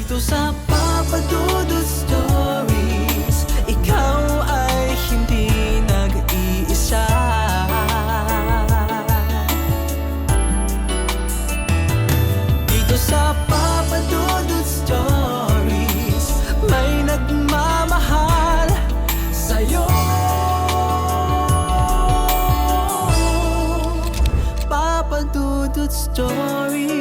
Dito sa Papa Dudut Stories, ikaw ay hindi nag-iisa. Dito sa Papa Dudut Stories, may nagmamahal sa'yo. Papa Dudut Stories,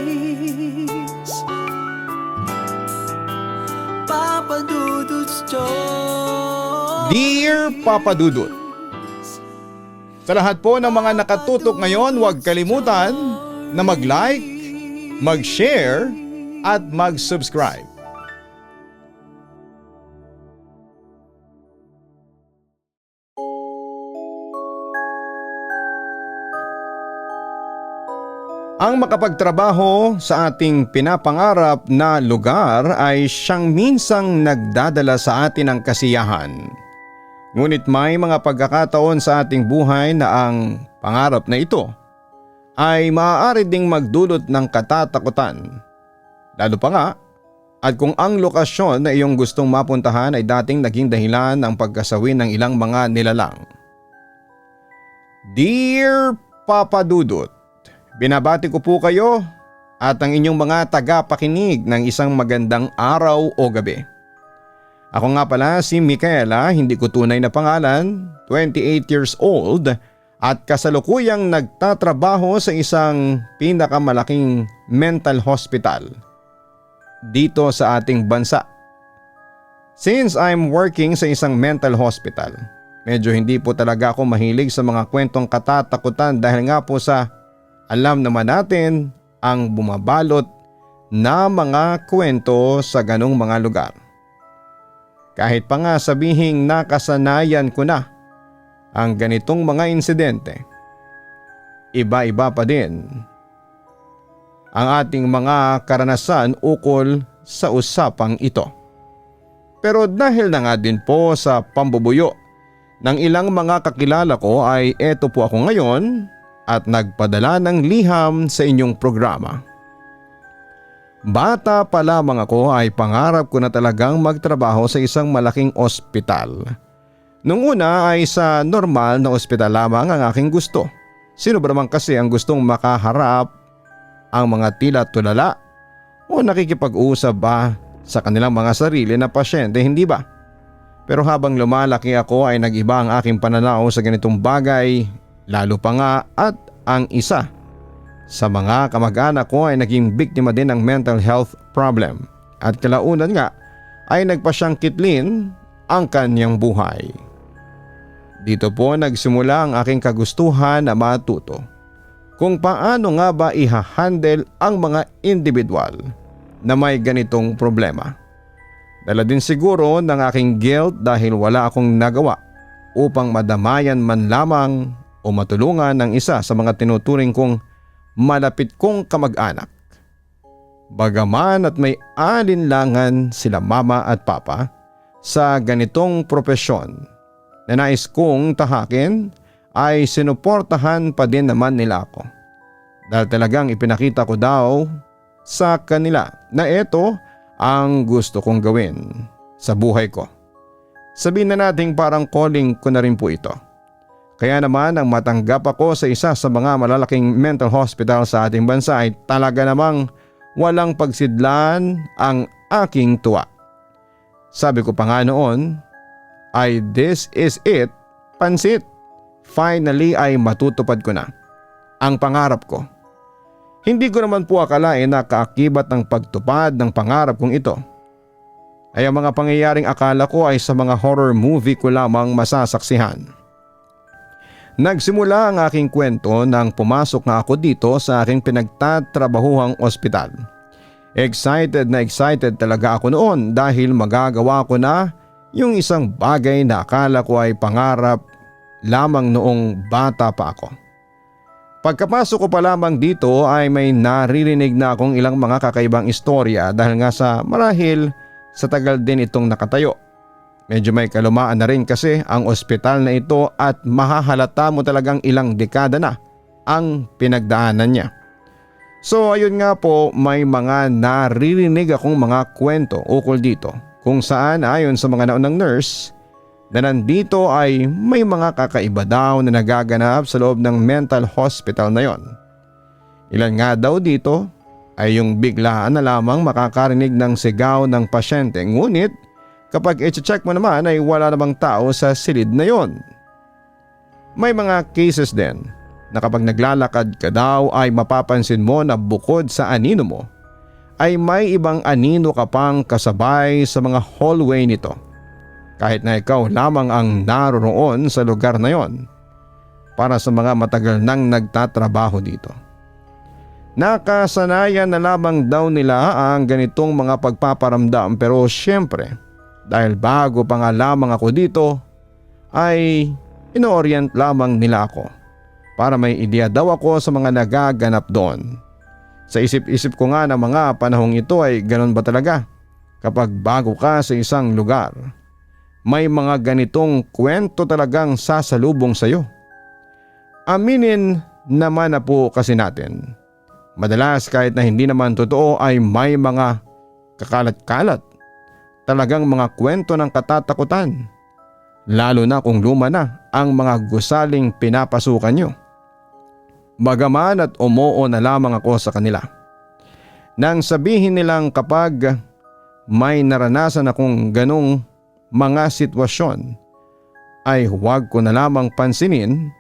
Papa Dudut Stories. Dear Papa Dudut, sa lahat po ng mga nakatutok ngayon, huwag kalimutan na mag-like, mag-share at mag-subscribe. Ang makapagtrabaho sa ating pinapangarap na lugar ay siyang minsang nagdadala sa atin ng kasiyahan. Ngunit may mga pagkakataon sa ating buhay na ang pangarap na ito ay maaari ding magdulot ng katatakutan. Lalo pa nga at kung ang lokasyon na iyong gustong mapuntahan ay dating naging dahilan ng pagkasawi ng ilang mga nilalang. Dear Papa Dudut, binabati ko po kayo at ang inyong mga tagapakinig ng isang magandang araw o gabi. Ako nga pala si Micaela, hindi ko tunay na pangalan, 28 years old at kasalukuyang nagtatrabaho sa isang pinakamalaking mental hospital dito sa ating bansa. Since I'm working sa isang mental hospital, medyo hindi po talaga ako mahilig sa mga kwentong katatakutan dahil nga po sa alam naman natin ang bumabalot na mga kwento sa ganong mga lugar. Kahit pa nga sabihing nakasanayan ko na ang ganitong mga insidente, iba-iba pa din ang ating mga karanasan ukol sa usapang ito. Pero dahil na nga din po sa pambubuyo ng ilang mga kakilala ko ay eto po ako ngayon at nagpadala ng liham sa inyong programa. Bata pa lamang ako ay pangarap ko na talagang magtrabaho sa isang malaking ospital. Nung una ay sa normal na ospital lamang ang aking gusto. Sino ba naman kasi ang gustong makaharap ang mga tila tulala o nakikipag-usap ba sa kanilang mga sarili na pasyente, hindi ba? Pero habang lumalaki ako ay nag-iba ang aking pananaw sa ganitong bagay. Lalo pa nga at ang isa sa mga kamag-anak ko ay naging biktima din ng mental health problem at kalaunan nga ay nagpa siyang kitlin ang kanyang buhay. Dito po nagsimula ang aking kagustuhan na matuto kung paano nga ba ihahandle ang mga individual na may ganitong problema. Dala din siguro ng aking guilt dahil wala akong nagawa upang madamayan man lamang o matulungan ng isa sa mga tinuturing kong malapit kong kamag-anak. Bagaman at may alinlangan sila mama at papa sa ganitong propesyon na nais kong tahakin ay sinuportahan pa din naman nila ako. Dahil talagang ipinakita ko daw sa kanila na ito ang gusto kong gawin sa buhay ko. Sabihin na nating parang calling ko na rin po ito. Kaya naman ang matanggap ako sa isa sa mga malalaking mental hospital sa ating bansa ay talaga namang walang pagsidlan ang aking tuwa. Sabi ko pa nga noon ay this is it, pansit. Finally ay matutupad ko na ang pangarap ko. Hindi ko naman po akalain na kaakibat ng pagtupad ng pangarap kong ito ay ang mga pangyayaring akala ko ay sa mga horror movie ko lamang masasaksihan. Nagsimula ang aking kwento nang pumasok na ako dito sa aking pinagtatrabahuhang ospital. Excited na excited talaga ako noon dahil magagawa ko na yung isang bagay na akala ko ay pangarap lamang noong bata pa ako. Pagkapasok ko pa lamang dito ay may naririnig na akong ilang mga kakaibang istorya dahil nga sa marahil sa tagal din itong nakatayo. Medyo may kalumaan na rin kasi ang ospital na ito at mahahalata mo talagang ilang dekada na ang pinagdaanan niya. So ayun nga po, may mga naririnig akong mga kwento ukol dito kung saan ayon sa mga naunang nurse na nandito ay may mga kakaiba daw na nagaganap sa loob ng mental hospital na yon. Ilan nga daw dito ay yung biglaan na lamang makakarinig ng sigaw ng pasyente, ngunit kapag i-check mo naman ay wala namang tao sa silid na yon. May mga cases din na kapag naglalakad ka daw ay mapapansin mo na bukod sa anino mo ay may ibang anino ka pang kasabay sa mga hallway nito, kahit na ikaw lamang ang naroroon sa lugar na yon. Para sa mga matagal nang nagtatrabaho dito, nakasanayan na lamang daw nila ang ganitong mga pagpaparamdam, pero syempre dahil bago pa nga lamang ako dito ay ino-orient lamang nila ako para may ideya daw ako sa mga nagaganap doon. Sa isip-isip ko nga na mga panahong ito ay ganun ba talaga kapag bago ka sa isang lugar? May mga ganitong kwento talagang sasalubong sa iyo. Aminin naman na po kasi natin, madalas kahit na hindi naman totoo ay may mga kakalat-kalat, talagang mga kwento ng katatakutan, lalo na kung luma na ang mga gusaling pinapasukan nyo. Bagaman at umoo na lamang ako sa kanila nang sabihin nilang kapag may naranasan akong ganong mga sitwasyon ay huwag ko na lamang pansinin,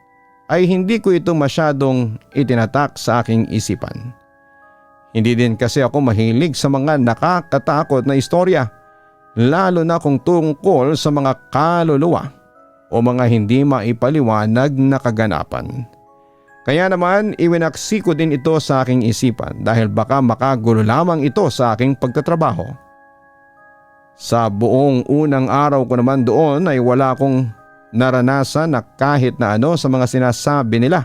ay hindi ko ito masyadong itinatak sa aking isipan. Hindi din kasi ako mahilig sa mga nakakatakot na istorya, lalo na kung tungkol sa mga kaluluwa o mga hindi maipaliwanag na kaganapan. Kaya naman iwinaksi ko din ito sa aking isipan dahil baka makagulo lamang ito sa aking pagtatrabaho. Sa buong unang araw ko naman doon ay wala akong naranasan na kahit na ano sa mga sinasabi nila.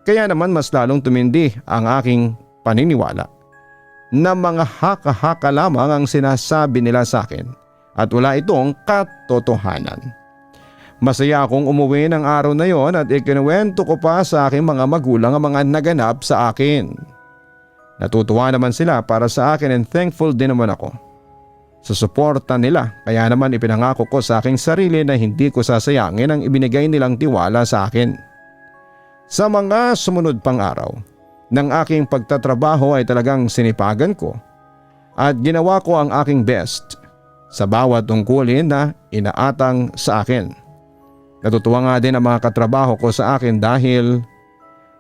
Kaya naman mas lalong tumindi ang aking paniniwala na mga haka-haka lamang ang sinasabi nila sa akin at wala itong katotohanan. Masaya akong umuwi ng araw na yon at ikinuwento ko pa sa aking mga magulang ang mga naganap sa akin. Natutuwa naman sila para sa akin and thankful din naman ako sa suporta nila, kaya naman ipinangako ko sa aking sarili na hindi ko sasayangin ang ibinigay nilang tiwala sa akin. Sa mga sumunod pang araw ng aking pagtatrabaho ay talagang sinipagan ko at ginawa ko ang aking best sa bawat tungkulin na inaatang sa akin. Natutuwa nga din ang mga katrabaho ko sa akin dahil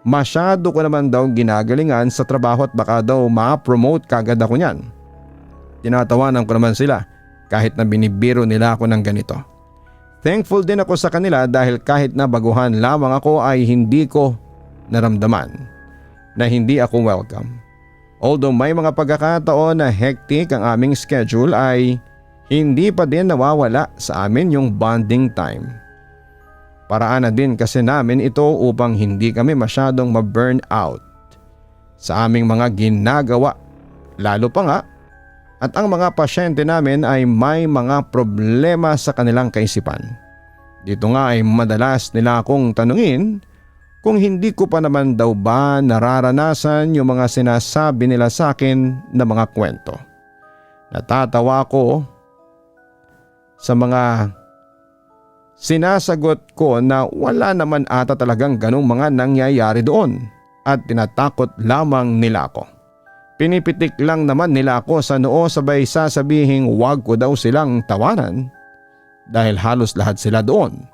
masyado ko naman daw ginagalingan sa trabaho at baka daw ma-promote kagad ako niyan. Tinatawanan ko naman sila kahit na binibiro nila ako ng ganito. Thankful din ako sa kanila dahil kahit na baguhan lamang ako ay hindi ko naramdaman na hindi ako welcome. Although may mga pagkakataon na hectic ang aming schedule ay hindi pa din nawawala sa amin yung bonding time. Paraan na din kasi namin ito upang hindi kami masyadong ma-burn out sa aming mga ginagawa, lalo pa nga at ang mga pasyente namin ay may mga problema sa kanilang kaisipan. Dito nga ay madalas nila akong tanungin kung hindi ko pa naman daw ba nararanasan yung mga sinasabi nila sa akin na mga kwento. Natatawa ako sa mga sinasagot ko na wala naman ata talagang ganong mga nangyayari doon at tinatakot lamang nila ako. Pinipitik lang naman nila ako sa noo sabay sasabihing wag ko daw silang tawanan dahil halos lahat sila doon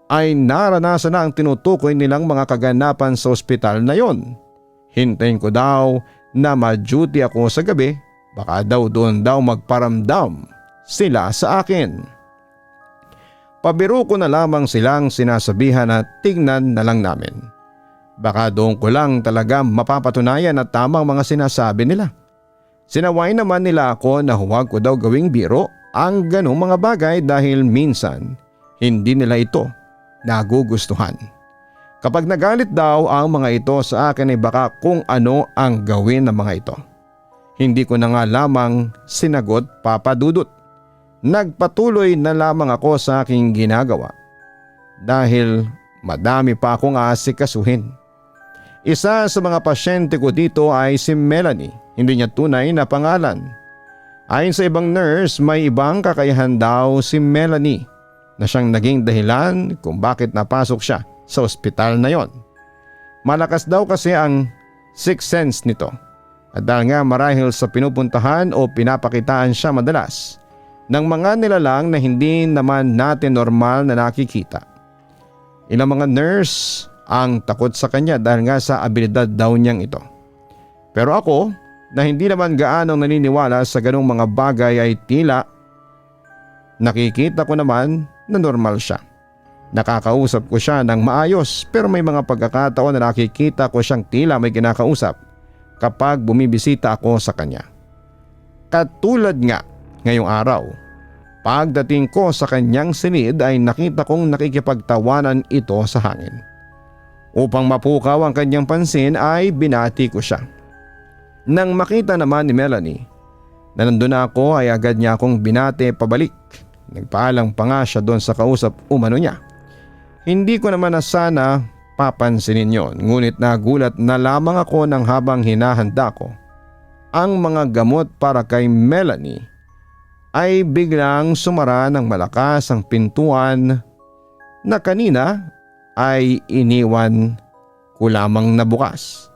ay naranasan na ang tinutukoy nilang mga kaganapan sa ospital na yon. Hintayin ko daw na ma-duty ako sa gabi, baka daw doon daw magparamdam sila sa akin. Pabiro ko na lamang silang sinasabihan na tingnan na lang namin. Baka doon ko lang talaga mapapatunayan at tamang mga sinasabi nila. Sinaway naman nila ako na huwag ko daw gawing biro ang ganong mga bagay dahil minsan hindi nila ito nagugustuhan. Kapag nagalit daw ang mga ito sa akin ay baka kung ano ang gawin ng mga ito. Hindi ko na nga lamang sinagot, Papa Dudut. Nagpatuloy na lamang ako sa aking ginagawa dahil madami pa akong aasikasuhin. Isa sa mga pasyente ko dito ay si Melanie, hindi niya tunay na pangalan. Ayon sa ibang nurse, may ibang kakayahan daw si Melanie na siyang naging dahilan kung bakit napasok siya sa ospital na yon. Malakas daw kasi ang sixth sense nito at dahil nga marahil sa pinupuntahan o pinapakitaan siya madalas ng mga nilalang na hindi naman natin normal na nakikita. Ilang mga nurse ang takot sa kanya dahil nga sa abilidad daw niyang ito. Pero ako na hindi naman gaanong naniniwala sa ganong mga bagay ay tila nakikita ko naman na normal siya. Nakakausap ko siya ng maayos pero may mga pagkakataon na nakikita ko siyang tila may kinakausap kapag bumibisita ako sa kanya. Katulad nga ngayong araw, pagdating ko sa kanyang silid ay nakita kong nakikipagtawanan ito sa hangin. Upang mapukaw ang kanyang pansin ay binati ko siya. Nang makita naman ni Melanie na nandun ako ay agad niya akong binati pabalik. Nagpaalang pa nga siya doon sa kausap umano niya. Hindi ko naman na sana papansinin yon, ngunit nagulat na lamang ako nang habang hinahanda ko ang mga gamot para kay Melanie ay biglang sumara ng malakas ang pintuan na kanina ay iniwan ko lamang na bukas.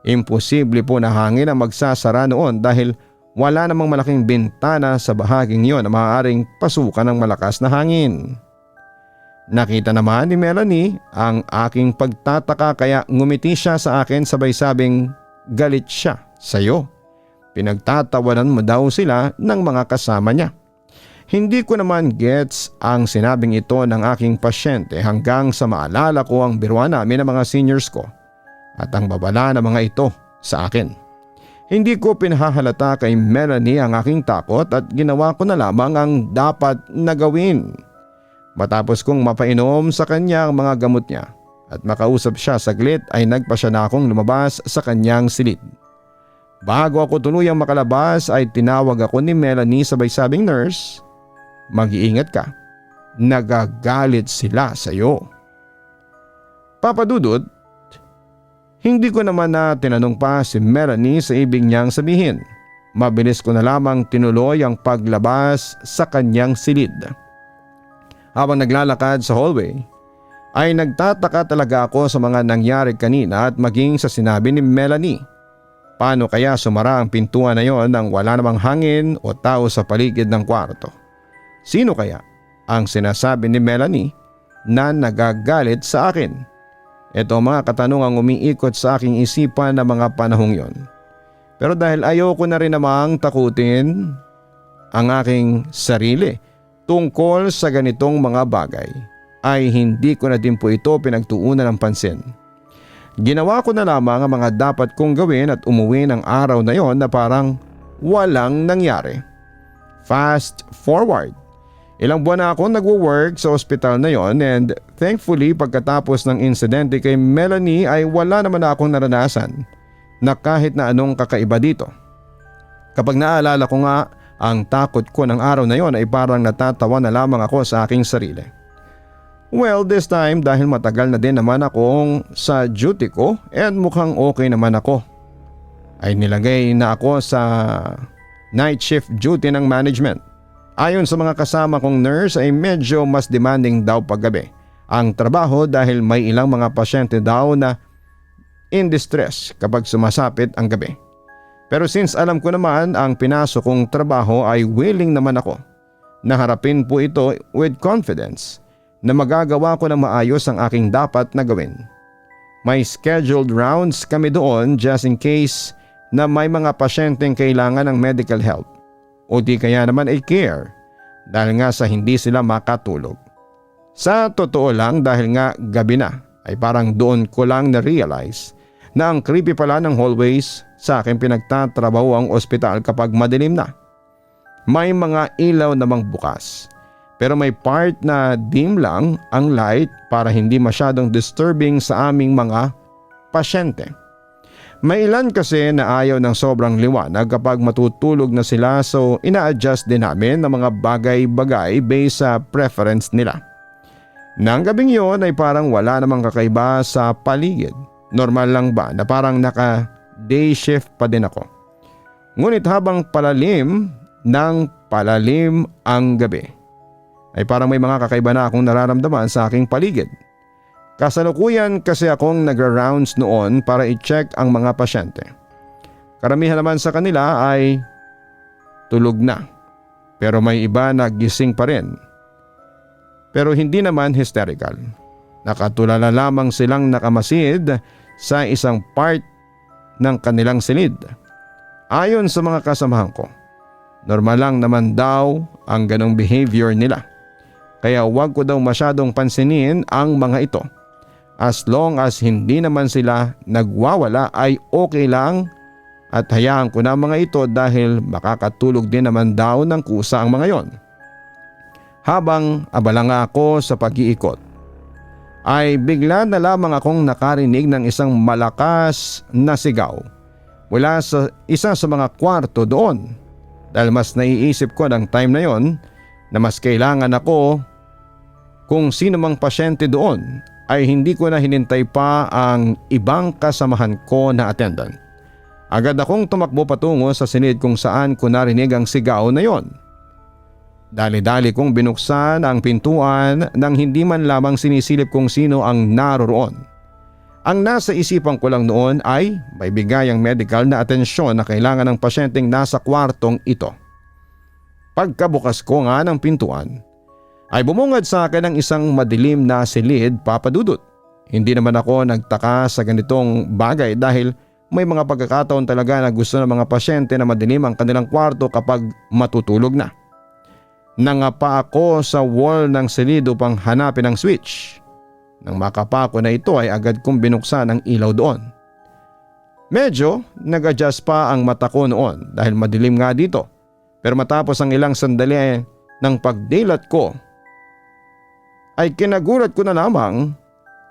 Imposible po na hangin ang magsasara noon dahil wala namang malaking bintana sa bahaging yon na maaaring pasukan ng malakas na hangin. Nakita naman ni Melanie ang aking pagtataka kaya ngumiti siya sa akin sabay sabing galit siya sa'yo. Pinagtatawanan mo daw sila ng mga kasama niya. Hindi ko naman gets ang sinabing ito ng aking pasyente hanggang sa maalala ko ang biruan namin ng mga seniors ko at ang babala ng mga ito sa akin. Hindi ko pinahahalata kay Melanie ang aking takot at ginawa ko na lamang ang dapat na gawin. Matapos kong mapainom sa kanya ang mga gamot niya at makausap siya saglit ay nagpasya na akong lumabas sa kanyang silid. Bago ako tuluyang makalabas ay tinawag ako ni Melanie sabay sabing nurse, mag-iingat ka, nagagalit sila sa iyo. Papa Dudut, hindi ko naman na tinanong pa si Melanie sa ibig niyang sabihin. Mabilis ko na lamang tinuloy ang paglabas sa kanyang silid. Habang naglalakad sa hallway, ay nagtataka talaga ako sa mga nangyari kanina at maging sa sinabi ni Melanie. Paano kaya sumara ang pintuan na yon nang wala namang hangin o tao sa paligid ng kwarto? Sino kaya ang sinasabi ni Melanie na nagagalit sa akin? Ito ang mga katanungang umiikot sa aking isipan na mga panahong yon. Pero dahil ayoko na rin namang takutin ang aking sarili tungkol sa ganitong mga bagay, ay hindi ko na din po ito pinagtuunan ng pansin. Ginawa ko na lamang ang mga dapat kong gawin at umuwi ng araw na yon na parang walang nangyari. Fast forward. Ilang buwan na ako nagwo-work sa ospital na yon and thankfully pagkatapos ng insidente kay Melanie ay wala naman akong naranasan na kahit na anong kakaiba dito. Kapag naalala ko nga ang takot ko ng araw na yon ay parang natatawa na lamang ako sa aking sarili. Well, this time dahil matagal na din naman akong sa duty ko and mukhang okay naman ako, ay nilagay na ako sa night shift duty ng management. Ayon sa mga kasama kong nurse ay medyo mas demanding daw paggabi ang trabaho dahil may ilang mga pasyente daw na in distress kapag sumasapit ang gabi. Pero since alam ko naman ang pinasok kong trabaho ay willing naman ako na harapin po ito with confidence na magagawa ko na maayos ang aking dapat na gawin. May scheduled rounds kami doon just in case na may mga pasyenteng kailangan ng medical help o di kaya naman ay care dahil nga sa hindi sila makatulog. Sa totoo lang dahil nga gabi na ay parang doon ko lang na-realize na ang creepy pala ng hallways sa aking pinagtatrabaho ang ospital kapag madilim na. May mga ilaw namang bukas pero may part na dim lang ang light para hindi masyadong disturbing sa aming mga pasyente. May ilan kasi na ayaw ng sobrang liwanag kapag matutulog na sila so ina-adjust din namin ng mga bagay-bagay based sa preference nila. Nang gabing yon ay parang wala namang kakaiba sa paligid. normal lang ba na parang naka day shift pa din ako? Ngunit habang palalim ang gabi ay parang may mga kakaiba na akong nararamdaman sa aking paligid. Kasalukuyan kasi akong nagra-rounds noon para i-check ang mga pasyente. Karamihan naman sa kanila ay tulog na, pero may iba na gising pa rin. Pero hindi naman hysterical. Nakatulala lamang silang nakamasid sa isang part ng kanilang silid. Ayon sa mga kasamahan ko, normal lang naman daw ang ganong behavior nila. Kaya huwag ko daw masyadong pansinin ang mga ito. As long as hindi naman sila nagwawala ay okay lang at hayaan ko na mga ito dahil makakatulog din naman daw ng kusa ang mga yon. Habang abala nga ako sa pag-iikot, ay bigla na lamang akong nakarinig ng isang malakas na sigaw mula sa isa sa mga kwarto doon. Dahil mas naiisip ko ng time na yon na mas kailangan ako kung sino mang pasyente doon, ay hindi ko na hinintay pa ang ibang kasamahan ko na attendant. Agad akong tumakbo patungo sa silid kung saan ko narinig ang sigaw na yon. Dali-dali kong binuksan ang pintuan nang hindi man lamang sinisilip kung sino ang naroroon. Ang nasa isipan ko lang noon ay may bigayang medical na atensyon na kailangan ng pasyenteng nasa kwartong ito. Pagkabukas ko nga ng pintuan, ay bumungad sa akin ang isang madilim na silid, Papa Dudut. Hindi naman ako nagtaka sa ganitong bagay dahil may mga pagkakataon talaga na gusto ng mga pasyente na madilim ang kanilang kwarto kapag matutulog na. Nangapa ako sa wall ng silid upang hanapin ang switch. Nang makapa ko na ito ay agad kong binuksan ang ilaw doon. Medyo nag-adjust pa ang mata ko noon dahil madilim nga dito. Pero matapos ang ilang sandali ng pagdilat ko, ay kinagulat ko na lamang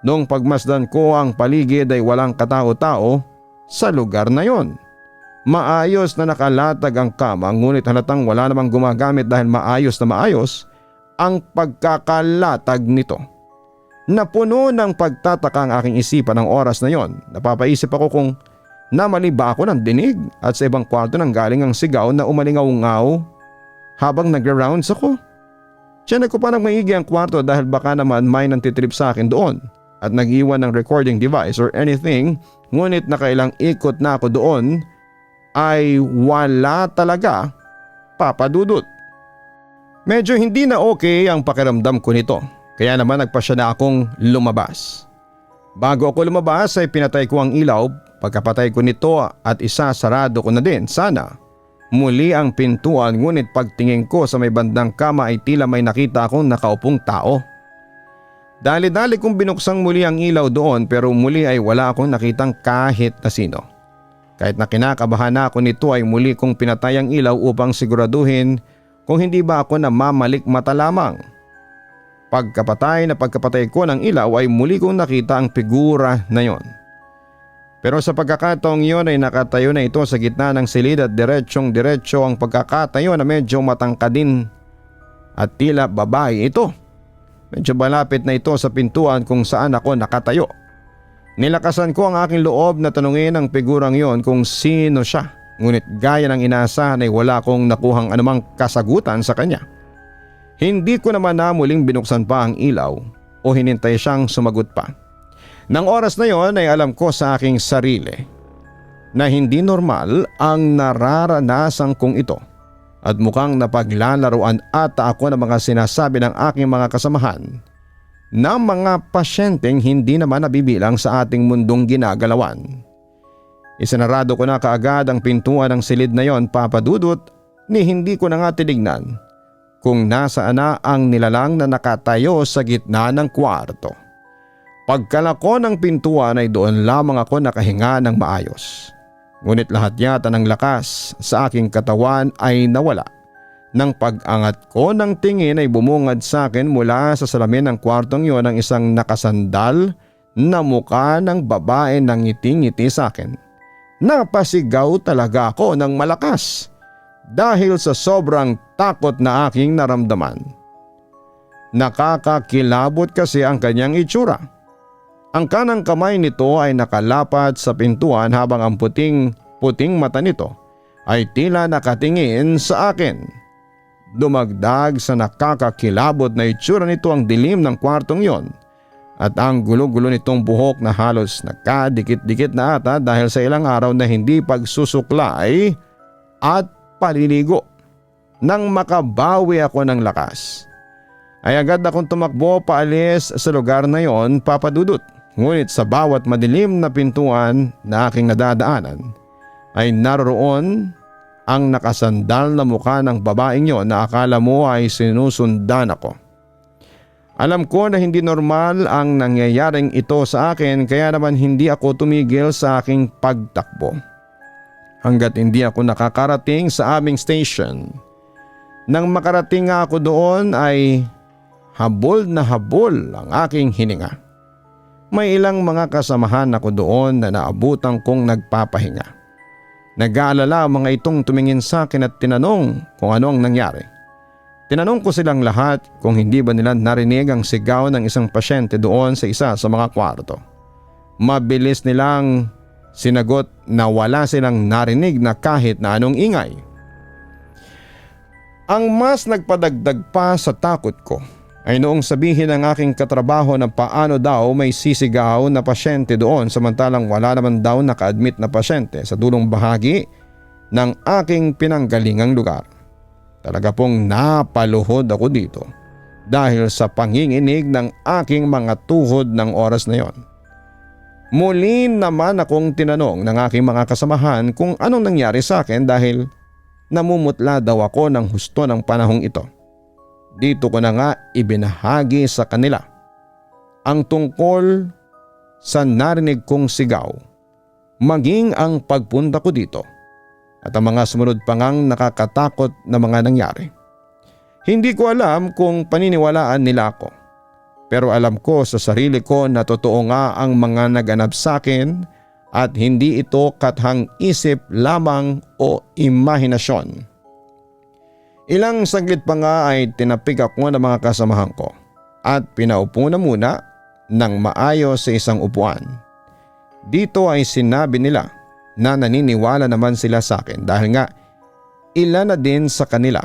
noong pagmasdan ko ang paligid ay walang katao-tao sa lugar na yon. Maayos na nakalatag ang kama ngunit halatang wala namang gumagamit dahil maayos na maayos ang pagkakalatag nito. Napuno ng pagtataka ang aking isipan ng oras na yon. Napapaisip ako kung namali ba ako ng dinig at sa ibang kwarto nang galing ang sigaw na umalingaw-ngaw habang nagra-rounds ako. Tiyanak ko pa nang maigi ang kwarto dahil baka naman may nantitrip sa akin doon at nag-iwan ng recording device or anything, ngunit nakailang ikot na ako doon ay wala talaga, Papa Dudut. Medyo hindi na okay ang pakiramdam ko nito kaya naman nagpasya na akong lumabas. Bago ako lumabas ay pinatay ko ang ilaw. Pagkapatay ko nito at isasarado ko na din sana muli ang pintuan, ngunit pagtingin ko sa may bandang kama ay tila may nakita akong nakaupong tao. Dali-dali kong binuksang muli ang ilaw doon pero muli ay wala akong nakitang kahit na sino. Kahit na kinakabahan na ako nito ay muli kong pinatay ang ilaw upang siguraduhin kung hindi ba ako namamalik mata lamang. Pagkapatay ko ng ilaw ay muli kong nakita ang figura na yon. Pero sa pagkakataong iyon ay nakatayo na ito sa gitna ng silid at diretsyong-diretso ang pagkakatayo na medyo matangkadin at tila babae ito. Medyo malapit na ito sa pintuan kung saan ako nakatayo. Nilakasan ko ang aking loob na tanungin ang figurang iyon kung sino siya. Ngunit gaya ng inaasahan ay wala akong nakuhang anumang kasagutan sa kanya. Hindi ko naman na muling binuksan pa ang ilaw o hinintay siyang sumagot pa. Nang oras na yon ay alam ko sa aking sarili na hindi normal ang nararanasan kong ito at mukhang napaglalaruan ata ako ng mga sinasabi ng aking mga kasamahan na mga pasyenteng hindi naman nabibilang sa ating mundong ginagalawan. Isinarado ko na kaagad ang pintuan ng silid na yon, Papa Dudut, ni hindi ko na nga tinignan kung nasaan na ang nilalang na nakatayo sa gitna ng kwarto. Pagkalako ng pintuan ay doon lamang ako nakahinga ng maayos. Ngunit lahat yata ng lakas sa aking katawan ay nawala. Nang pag-angat ko ng tingin ay bumungad sa akin mula sa salamin ng kwartong yon ang isang nakasandal na mukha ng babae na ngiti-ngiti sa akin. Napasigaw talaga ako ng malakas dahil sa sobrang takot na aking naramdaman. Nakakakilabot kasi ang kanyang itsura. Ang kanang kamay nito ay nakalapat sa pintuan habang ang puting mata nito ay tila nakatingin sa akin. Dumagdag sa nakakakilabot na itsura nito ang dilim ng kwartong yon at ang gulo-gulo nitong buhok na halos nakadikit-dikit na ata dahil sa ilang araw na hindi pagsusuklay at paliligo. Nang makabawi ako ng lakas, ay agad akong tumakbo paalis sa lugar na yon, Papa Dudut. Ngunit sa bawat madilim na pintuan na aking nadadaanan ay naroon ang nakasandal na mukha ng babaeng yon na akala mo ay sinusundan ako. Alam ko na hindi normal ang nangyayaring ito sa akin kaya naman hindi ako tumigil sa aking pagtakbo. Hanggat hindi ako nakakarating sa aming station. Nang makarating nga ako doon ay habol na habol ang aking hininga. May ilang mga kasamahan ako doon na naabutan kong nagpapahinga. Nag-aalala ang mga itong tumingin sa akin at tinanong kung ano ang nangyari. Tinanong ko silang lahat kung hindi ba nila narinig ang sigaw ng isang pasyente doon sa isa sa mga kwarto. Mabilis nilang sinagot na wala silang narinig na kahit na anong ingay. Ang mas nagpadagdag pa sa takot ko ay noong sabihin ng aking katrabaho na paano daw may sisigaw na pasyente doon samantalang wala naman daw naka-admit na pasyente sa dulong bahagi ng aking pinanggalingang lugar. Talaga pong napaluhod ako dito dahil sa panginginig ng aking mga tuhod ng oras na yon. Muli naman akong tinanong ng aking mga kasamahan kung anong nangyari sa akin dahil namumutla daw ako ng husto ng panahong ito. Dito ko na nga ibinahagi sa kanila ang tungkol sa narinig kong sigaw, maging ang pagpunta ko dito at ang mga sumunod pa ngang nakakatakot na mga nangyari. Hindi ko alam kung paniniwalaan nila ako, pero alam ko sa sarili ko na totoo nga ang mga naganap sa akin at hindi ito kathang isip lamang o imahinasyon. Ilang saglit pa nga ay tinapik ako ng mga kasamahan ko at pinaupo na muna ng maayos sa isang upuan. Dito ay sinabi nila na naniniwala naman sila sa akin dahil nga ilan na din sa kanila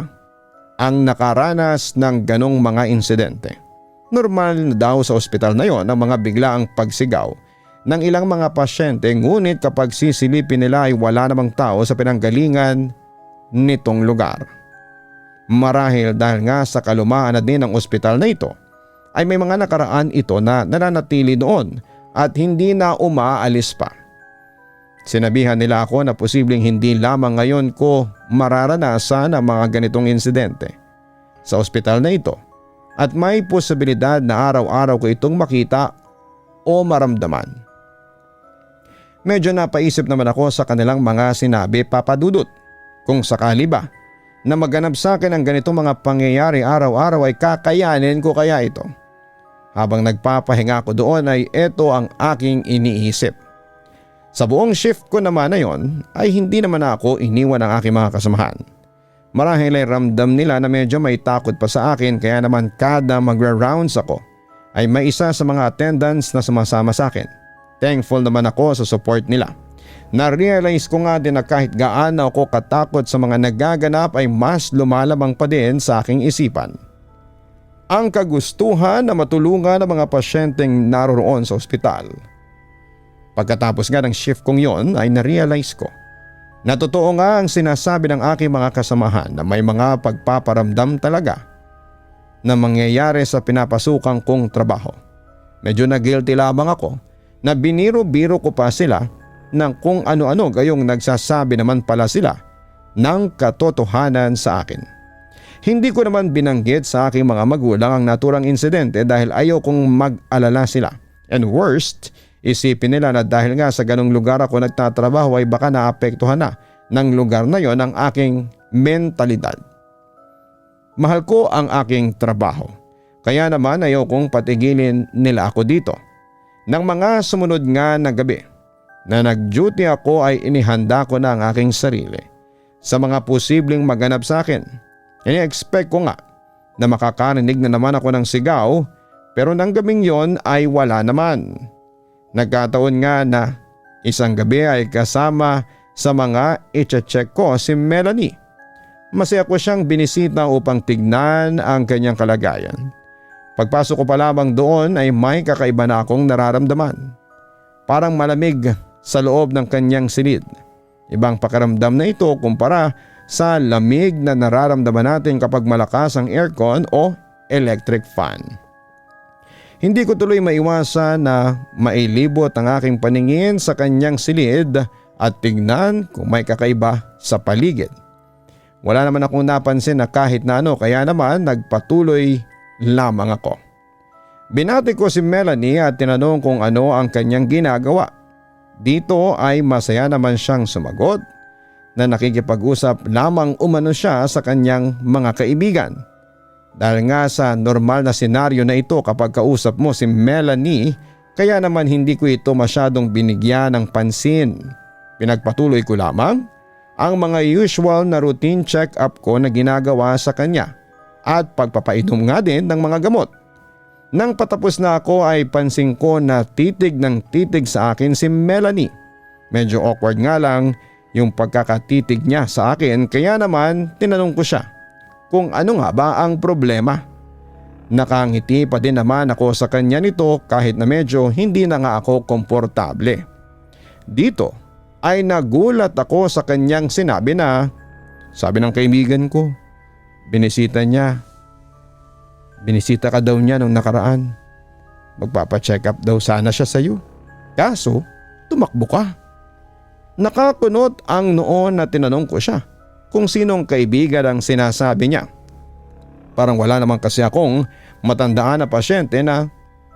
ang nakaranas ng ganong mga insidente. Normal na daw sa ospital na yon ang mga biglaang pagsigaw ng ilang mga pasyente ngunit kapag sisilipin nila ay wala namang tao sa pinanggalingan nitong lugar. Marahil dahil nga sa kalumaan na din ng ospital na ito ay may mga nakaraan ito na nananatili noon at hindi na umaalis pa. Sinabihan nila ako na posibleng hindi lamang ngayon ko mararanasan ang mga ganitong insidente sa ospital na ito at may posibilidad na araw-araw ko itong makita o maramdaman. Medyo napaisip naman ako sa kanilang mga sinabi, Papa Dudut, kung sakali ba na maganap sa akin ang ganitong mga pangyayari araw-araw ay kakayanin ko kaya ito. Habang nagpapahinga ko doon ay ito ang aking iniisip. Sa buong shift ko naman na yon ay hindi naman ako iniwan ng aking mga kasamahan. Marahil ay ramdam nila na medyo may takot pa sa akin kaya naman kada magra-rounds ako ay may isa sa mga attendants na sumasama sa akin. Thankful naman ako sa support nila. Na-realize ko nga din na kahit gaano ako katakot sa mga nagaganap ay mas lumalabang pa din sa aking isipan ang kagustuhan na matulungan ng mga pasyenteng naroroon sa ospital. Pagkatapos nga ng shift kong yon ay na-realize ko na totoo nga ang sinasabi ng aking mga kasamahan na may mga pagpaparamdam talaga na mangyayari sa pinapasukang kong trabaho. Medyo na-guilty lamang ako na biniro-biro ko pa sila ng kung ano-ano gayong nagsasabi naman pala sila ng katotohanan sa akin. Hindi ko naman binanggit sa aking mga magulang ang naturang insidente dahil ayaw kong mag-alala sila. And worst, isipin nila na dahil nga sa ganong lugar ako nagtatrabaho ay baka naapektuhan na ng lugar na yon ang aking mentalidad. Mahal ko ang aking trabaho, kaya naman ayaw kong patigilin nila ako dito. Nang mga sumunod nga na gabi na nag-duty ako ay inihanda ko na ang aking sarili sa mga posibleng maganap sa akin. Ini-expect ko nga na makakarinig na naman ako ng sigaw pero nang gabing yon ay wala naman. Nagkataon nga na isang gabi ay kasama sa mga i-check ko si Melanie. Masaya ko siyang binisita upang tignan ang kanyang kalagayan. Pagpasok ko pa lamang doon ay may kakaiba na akong nararamdaman. Parang malamig sa loob ng kanyang silid. Ibang pakiramdam na ito kumpara sa lamig na nararamdaman natin kapag malakas ang aircon o electric fan. Hindi ko tuloy maiwasan na mailibot ang aking paningin sa kanyang silid at tignan kung may kakaiba sa paligid. Wala naman akong napansin na kahit na ano, kaya naman nagpatuloy lamang ako. Binati ko si Melanie at tinanong kung ano ang kanyang ginagawa. Dito ay masaya naman siyang sumagot na nakikipag-usap lamang umano siya sa kanyang mga kaibigan. Dahil nga sa normal na senaryo na ito kapag kausap mo si Melanie, kaya naman hindi ko ito masyadong binigyan ng pansin. Pinagpatuloy ko lamang ang mga usual na routine check-up ko na ginagawa sa kanya at pagpapainom nga din ng mga gamot. Nang patapos na ako ay pansin ko na titig ng titig sa akin si Melanie. Medyo awkward nga lang yung pagkakatitig niya sa akin, kaya naman tinanong ko siya kung ano nga ba ang problema. Nakangiti pa din naman ako sa kanya nito kahit na medyo hindi na nga ako komportable. Dito ay nagulat ako sa kanyang sinabi na, sabi ng kaibigan ko, binisita ka daw niya nung nakaraan. Magpapacheck up daw sana siya sa iyo. Kaso tumakbo ka. Nakakunot ang noon na tinanong ko siya kung sinong kaibigan ang sinasabi niya. Parang wala naman kasi akong matandaan na pasyente na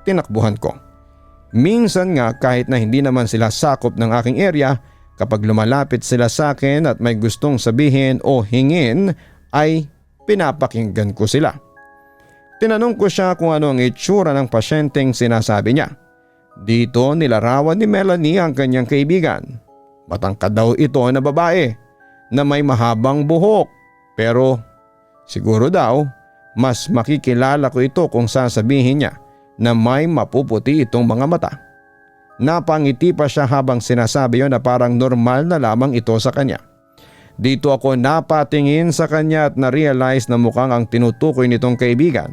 tinakbuhan ko. Minsan nga kahit na hindi naman sila sakop ng aking area, kapag lumalapit sila sa akin at may gustong sabihin o hingin ay pinapakinggan ko sila. Tinanong ko siya kung ano ang itsura ng pasyenteng sinasabi niya. Dito nilarawan ni Melanie ang kanyang kaibigan. Matangkad daw ito na babae na may mahabang buhok, pero siguro daw mas makikilala ko ito kung sasabihin niya na may mapuputi itong mga mata. Napangiti pa siya habang sinasabi yon na parang normal na lamang ito sa kanya. Dito ako napatingin sa kanya at na-realize na mukhang ang tinutukoy nitong kaibigan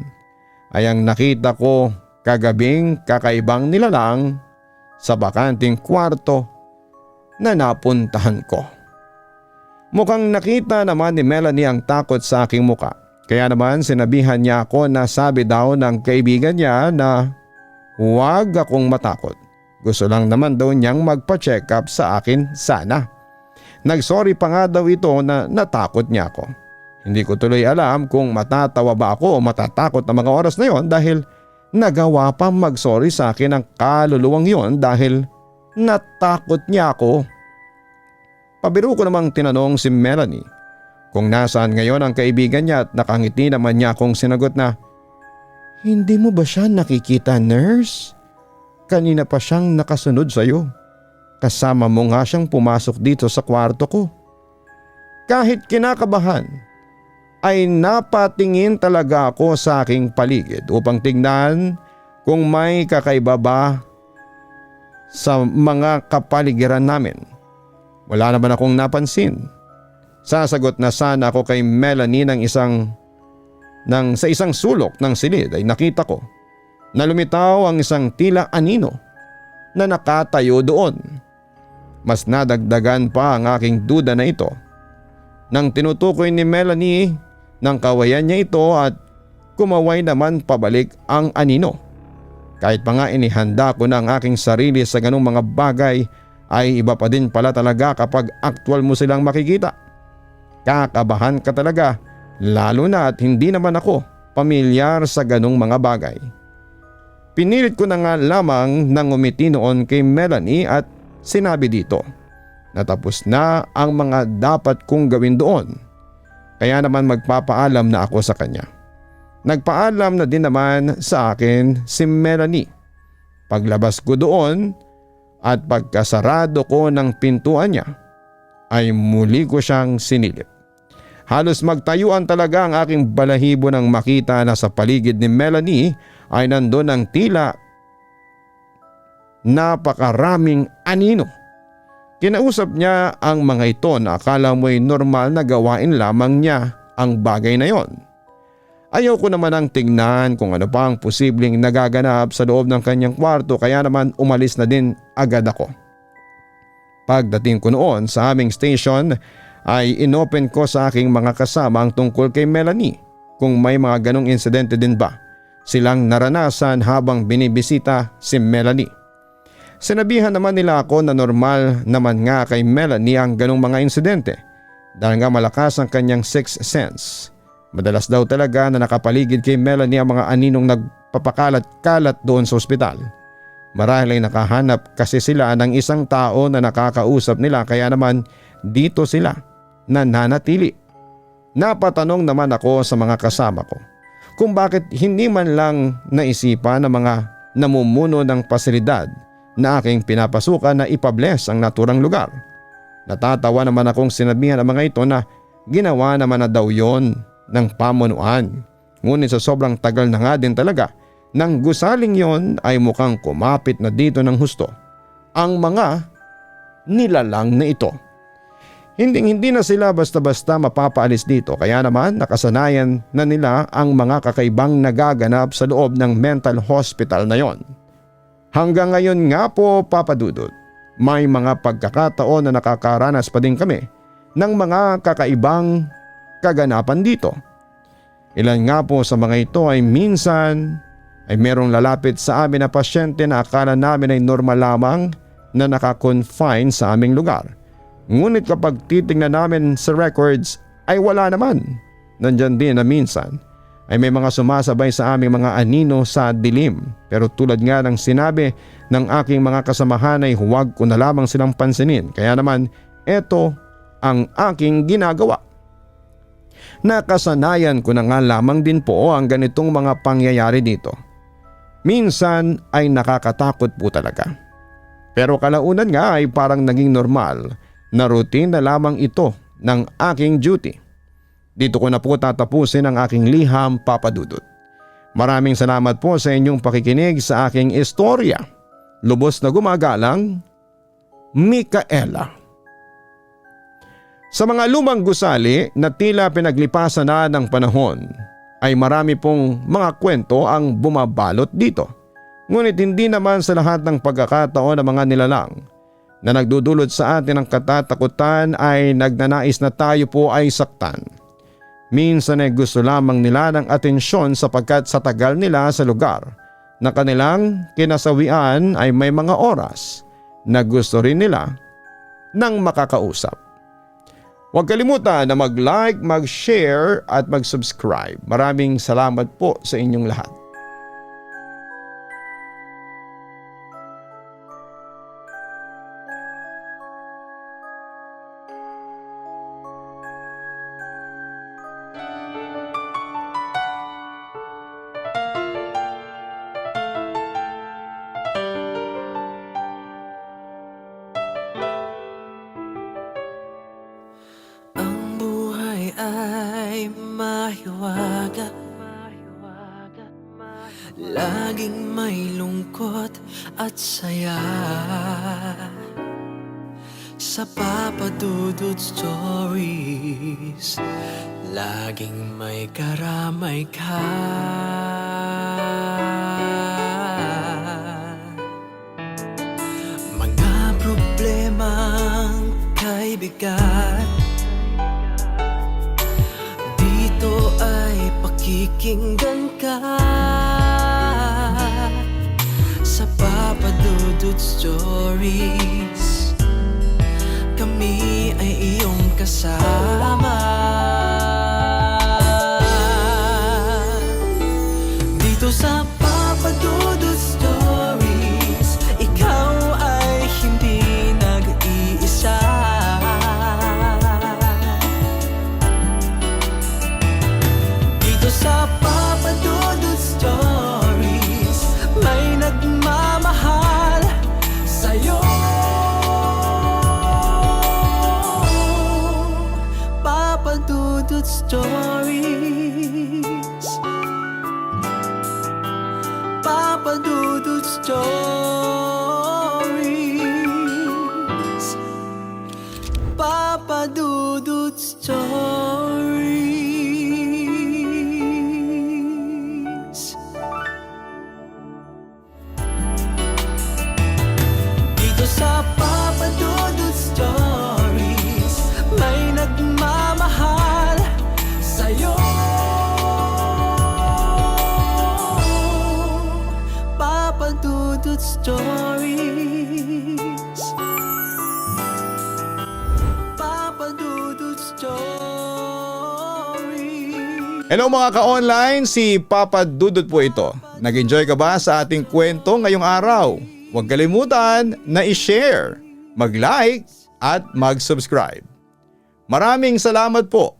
ay ang nakita ko kagabing kakaibang nilalang sa bakanting kwarto na napuntahan ko. Mukhang nakita naman ni Melanie ang takot sa aking muka, kaya naman sinabihan niya ako na sabi daw ng kaibigan niya na huwag akong matakot. Gusto lang naman daw niyang magpa-check up sa akin sana. Nagsorry pa nga daw ito na natakot niya ako. Hindi ko tuloy alam kung matatawa ba ako o matatakot na mga oras na yon dahil nagawa pa magsorry sa akin ang kaluluwang yon dahil natakot niya ako. Pabiro ko namang tinanong si Melanie kung nasaan ngayon ang kaibigan niya at nakangiti naman niya akong sinagot na, "Hindi mo ba siya nakikita, nurse? Kanina pa siyang nakasunod sa iyo. Kasama mo nga siyang pumasok dito sa kwarto ko." Kahit kinakabahan ay napatingin talaga ako sa aking paligid upang tignan kung may kakaiba ba sa mga kapaligiran namin. Wala naman akong napansin. Sasagot na sana ako kay Melanie sa isang sulok ng silid ay nakita ko na lumitaw ang isang tila anino na nakatayo doon. Mas nadagdagan pa ang aking duda na ito nang tinutukoy ni Melanie ng kawayan niya ito at kumaway naman pabalik ang anino. Kahit pa nga inihanda ko na ang aking sarili sa ganung mga bagay ay iba pa din pala talaga kapag aktwal mo silang makikita. Kakabahan ka talaga lalo na at hindi naman ako pamilyar sa ganung mga bagay. Pinilit ko na nga lamang nang umiti noon kay Melanie at sinabi dito na tapos na ang mga dapat kong gawin doon. Kaya naman magpapaalam na ako sa kanya. Nagpaalam na din naman sa akin si Melanie. Paglabas ko doon at pagkasarado ko ng pintuan niya ay muli ko siyang sinilip. Halos magtayuan talaga ang aking balahibo nang makita na sa paligid ni Melanie ay nandun ang tila napakaraming anino. Kinausap niya ang mga ito na akala mo'y normal na gawain lamang niya ang bagay na yon. Ayaw ko naman ang tingnan kung ano pa ang posibleng nagaganap sa loob ng kanyang kwarto, kaya naman umalis na din agad ako. Pagdating ko noon sa aming station ay inopen ko sa aking mga kasama ang tungkol kay Melanie kung may mga ganong insidente din ba silang naranasan habang binibisita si Melanie. Sinabihan naman nila ako na normal naman nga kay Melanie ang ganong mga insidente dahil nga malakas ang kanyang sixth sense. Madalas daw talaga na nakapaligid kay Melanie ang mga aninong nagpapakalat-kalat doon sa ospital. Marahil ay nakahanap kasi sila ng isang tao na nakakausap nila, kaya naman dito sila nananatili. Napatanong naman ako sa mga kasama ko kung bakit hindi man lang naisipan ng mga namumuno ng pasilidad na aking pinapasukan na ipabless ang naturang lugar. Natatawa naman akong sinabihan ng mga ito na ginawa naman na daw yon ng pamunuan. Ngunit sa sobrang tagal na nga din talaga ng gusaling yon ay mukhang kumapit na dito ng husto ang mga nilalang na ito. Hindi na sila basta-basta mapapaalis dito, kaya naman nakasanayan na nila ang mga kakaibang nagaganap sa loob ng mental hospital na yon. Hanggang ngayon nga po, Papa Dudut, may mga pagkakataon na nakakaranas pa din kami ng mga kakaibang kaganapan dito. Ilan nga po sa mga ito ay minsan ay merong lalapit sa amin na pasyente na akala namin ay normal lamang na nakakonfine sa aming lugar. Ngunit kapag titingnan namin sa records ay wala naman. Nandyan din na minsan ay may mga sumasabay sa aming mga anino sa dilim, pero tulad nga ng sinabi ng aking mga kasamahan ay huwag ko na lamang silang pansinin, kaya naman eto ang aking ginagawa. Nakasanayan ko na nga lamang din po ang ganitong mga pangyayari dito. Minsan ay nakakatakot po talaga. Pero kalaunan nga ay parang naging normal na routine na lamang ito ng aking duty. Dito ko na po tatapusin ang aking liham, Papa Dudut. Maraming salamat po sa inyong pakikinig sa aking istorya. Lubos na gumagalang, Micaela. Sa mga lumang gusali na tila pinaglipasan na ng panahon ay marami pong mga kwento ang bumabalot dito. Ngunit hindi naman sa lahat ng pagkakataon ng mga nilalang na nagdudulot sa atin ng katatakutan ay nagnanais na tayo po ay saktan. Minsan ay gusto lamang nila ng atensyon sapagkat sa tagal nila sa lugar na kanilang kinasawian ay may mga oras na gusto rin nila ng makakausap. Huwag kalimutan na mag-like, mag-share at mag-subscribe. Maraming salamat po sa inyong lahat. Ay mahiwaga, laging may lungkot at saya. Sa Papa Dudut Stories, laging may karamay ka. Mga problemang kay bigat, dito ay pakikinggan ka. Sa Papa Dudut Stories, kami ay iyong kasama. Dito sa Papa Dudut Stories, ikaw ay hindi nag-iisa. Sa Papa Dudut Stories, may nagmamahal sa'yo. Papa Dudut Stories, Papa Dudut Stories. Stories. Dito sa Papa Dudut Stories, may nagmamahal sa'yo. Papa Dudut Stories. Papa Dudut Stories. Hello mga ka-online, si Papa Dudut po ito. Nag-enjoy ka ba sa ating kwento ngayong araw? Huwag kalimutan na i-share, mag-like at mag-subscribe. Maraming salamat po.